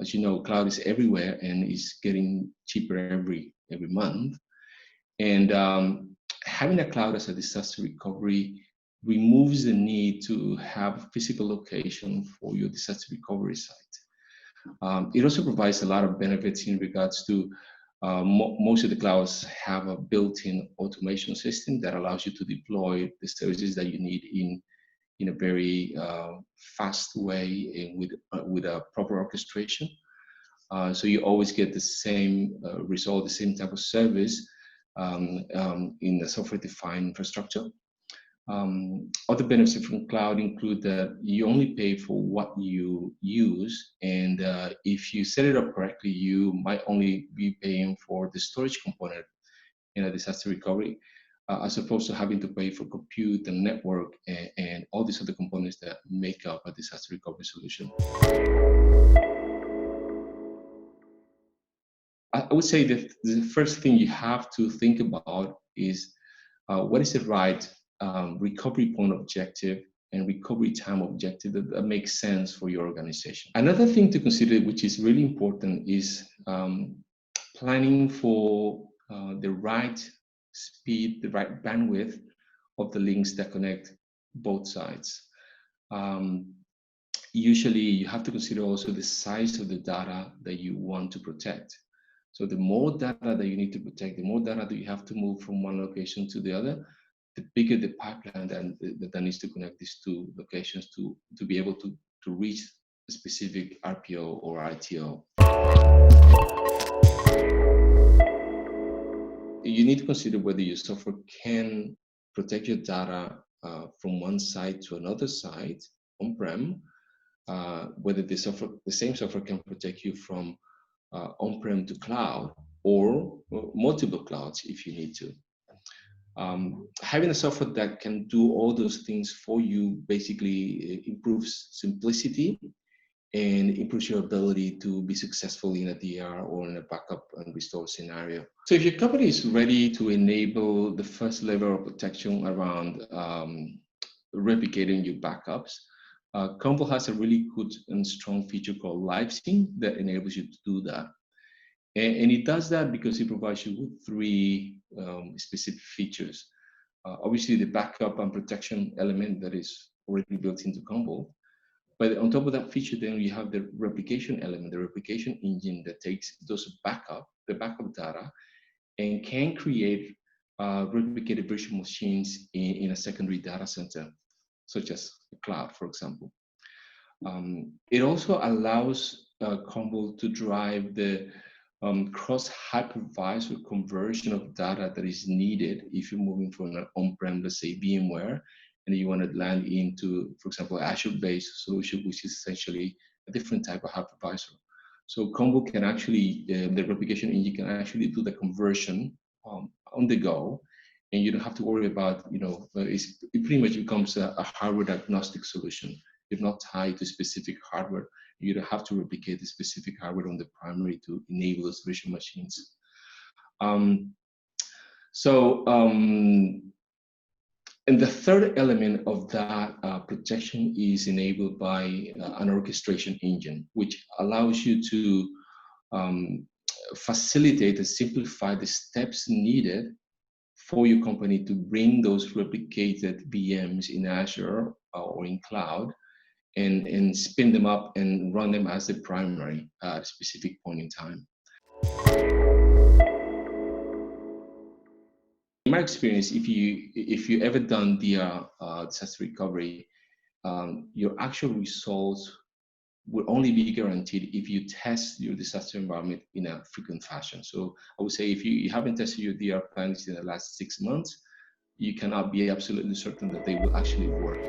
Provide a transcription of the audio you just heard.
as you know, cloud is everywhere and is getting cheaper every month. And having a cloud as a disaster recovery removes the need to have a physical location for your disaster recovery site. It also provides a lot of benefits in regards to most of the clouds have a built-in automation system that allows you to deploy the services that you need in a very fast way and with a proper orchestration. So you always get the same result, the same type of service in the software-defined infrastructure. Other benefits from cloud include that you only pay for what you use, and if you set it up correctly, you might only be paying for the storage component in a disaster recovery, as opposed to having to pay for compute and network and all these other components that make up a disaster recovery solution. I would say that the first thing you have to think about is what is the right recovery point objective and recovery time objective that makes sense for your organization. Another thing to consider, which is really important, is planning for the right speed, the right bandwidth of the links that connect both sides. Usually you have to consider also the size of the data that you want to protect. So the more data that you need to protect, the more data that you have to move from one location to the other, the bigger the pipeline that needs to connect these two locations to be able to reach a specific RPO or ITO. You need to consider whether your software can protect your data from one site to another site on-prem, whether the same software can protect you from on-prem to cloud or multiple clouds if you need to. Having a software that can do all those things for you basically improves simplicity and improves your ability to be successful in a DR or in a backup and restore scenario. So if your company is ready to enable the first level of protection around replicating your backups, Commvault has a really good and strong feature called Live Sync that enables you to do that. And it does that because it provides you with three specific features. Obviously, the backup and protection element that is already built into Commvault. But on top of that feature, then you have the replication element, the replication engine that takes those the backup data, and can create replicated virtual machines in a secondary data center, such as the cloud, for example. It also allows Commvault to drive the cross-hypervisor conversion of data that is needed if you're moving from an on-prem, let's say VMware, and you want to land into, for example, Azure-based solution, which is essentially a different type of hypervisor. So Commvault can actually, the replication engine can actually do the conversion on the go, and you don't have to worry about, it pretty much becomes a hardware agnostic solution. You're not tied to specific hardware. You don't have to replicate the specific hardware on the primary to enable those virtual machines. And the third element of that protection is enabled by an orchestration engine, which allows you to facilitate and simplify the steps needed for your company to bring those replicated VMs in Azure or in cloud and spin them up and run them as the primary at a specific point in time. In my experience, if you ever done the disaster recovery, your actual results will only be guaranteed if you test your disaster environment in a frequent fashion. So I would say if you haven't tested your DR plans in the last 6 months, you cannot be absolutely certain that they will actually work.